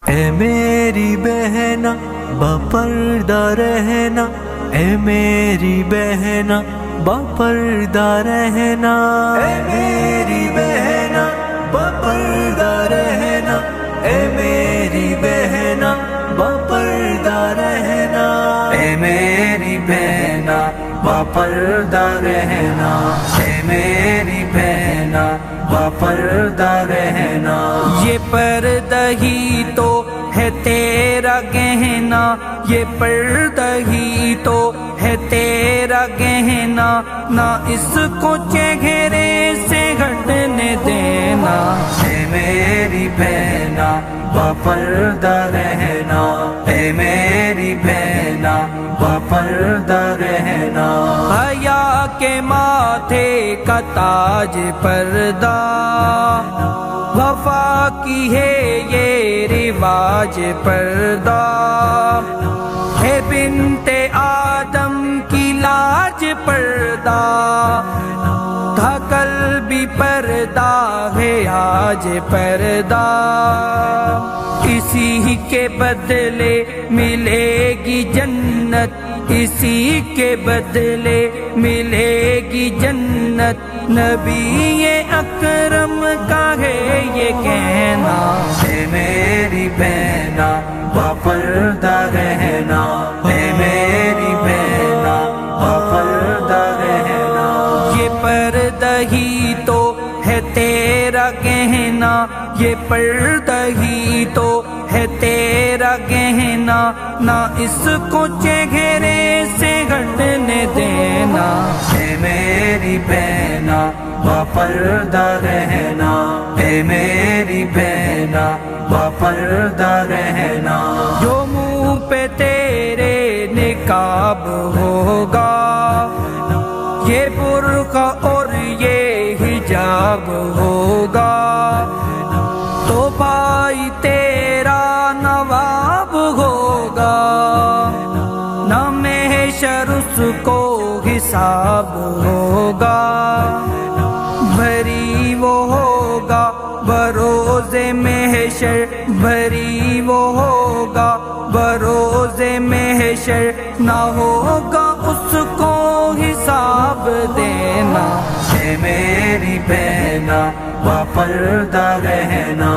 اے میری بہنا باپردہ رہنا، اے میری بہنا باپردہ رہنا، اے میری بہنا باپردہ رہنا، اے میری بہنا باپردہ رہنا، اے میری بہنا باپردہ رہنا، اے میری بہنا باپردہ رہنا۔ یہ پردہ ہی تو ہے تیرا گہنا، یہ پردہ ہی تو ہے تیرا گہنا، نہ اس کو چہرے سے ہٹنے دینا۔ اے میری بہنا باپردہ رہنا، اے میری بہنا باپردہ رہنا۔ حیا کے ماتھے کا تاج پردہ، وفا کی ہے یہ رواج پردہ، ہے بنت آدم کی لاج پردہ، تھا کل بھی پردہ ہے آج پردہ، اسی کے بدلے ملے گی جنت، اسی کے بدلے ملے گی جنت، نبی اکرم کا ہے یہ کہنا۔ اے میری بہنا باپردہ رہنا، اے میری بہنا باپردہ رہنا۔ یہ پردہ ہی تو ہے تیرا گہنا، یہ پردہ ہی تو ہے تیرا گہنا، نہ اس کو چہرے سے ہٹنے دینا۔ اے میری بہنا باپردہ رہنا، اے میری بہنا باپردہ رہنا۔ جو منہ پہ تیرے نقاب ہوگا، یہ برقع اور یہ حجاب ہوگا، تو بھائی تیرا نواب ہوگا، نہ محشر اس کو حساب ہوگا، بھری وہ ہوگا بروز محشر، بھری وہ ہوگا بروز محشر، نہ ہوگا اس کو حساب دینا۔ اے میری بہنا باپردہ رہنا،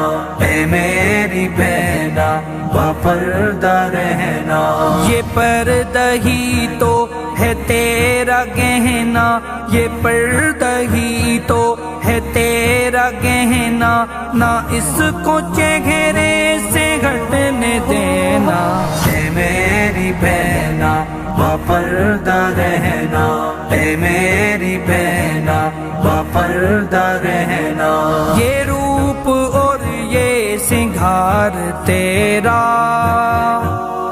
اے میری بہنا باپردہ رہنا۔ یہ پردہ ہی تو ہے تیرا گہنا، یہ پردہ ہی تو ہے تیرا گہنا، نہ اس کو چہرے سے ہٹنے دینا۔ اے میری بہنا باپردہ رہنا، اے میری بہنا باپردہ رہنا۔ یہ روپ اور یہ سنگھار تیرا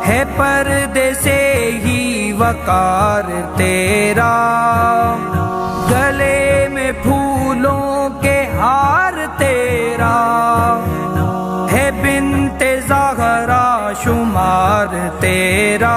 ہے پردے سے ہی وقار تیرا، گلے میں پھولوں کے ہار تیرا، ہے بنت زہرا شمار تیرا،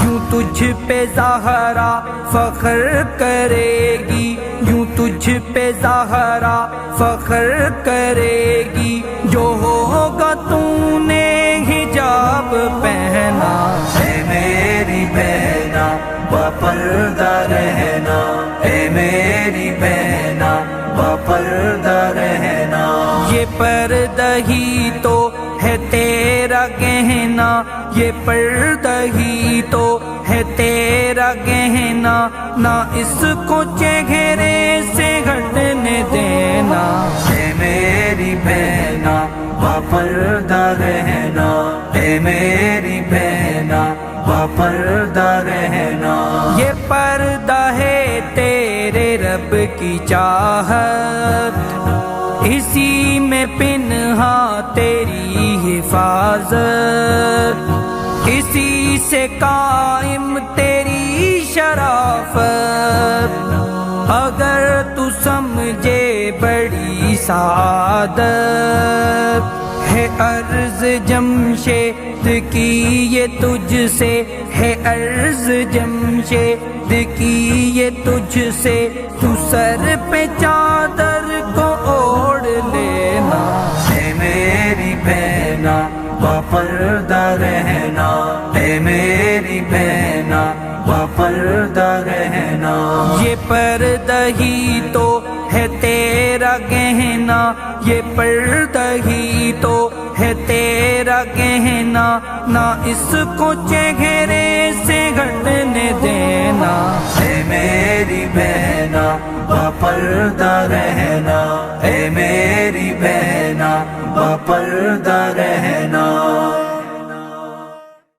یوں تجھ پہ زہرا فخر کرے گی، یوں تجھ پہ زہرا فخر کرے گی، جو ہوگا تو نے حجاب پہنا۔ اے میری بہنا باپردہ رہنا، اے میری بہنا باپردہ رہنا۔ یہ پردہ ہی تو ہے تیرا گہنا، یہ پردہ ہی تو ہے تیرا گہنا، نہ اس کو چہرے سے ہٹنے دینا۔ اے میری بہنا باپردہ رہنا، اے میری بہنا باپردہ رہنا۔ یہ پردہ ہے تیرے رب کی چاہت، اسی میں پنہا تیری حفاظت، اسی سے قائم تیری شرافت، اگر تو سمجھے بڑی سعادت، ہے عرض جمشید کی یہ تجھ سے، ہے عرض جمشید کی یہ تجھ سے، تو سر پہ چادر کو اوڑھ لینا۔ اے میری بہن باپردہ رہنا، اے میری بہنا باپردہ رہنا۔ یہ پردہ ہی تو ہے تیرا گہنا، یہ پردہ ہی تو ہے تیرا گہنا، نہ اس کو چہرے سے ہٹنے دینا۔ اے میری بہنا باپردہ رہنا، اے میری بہنا باپردہ رہنا۔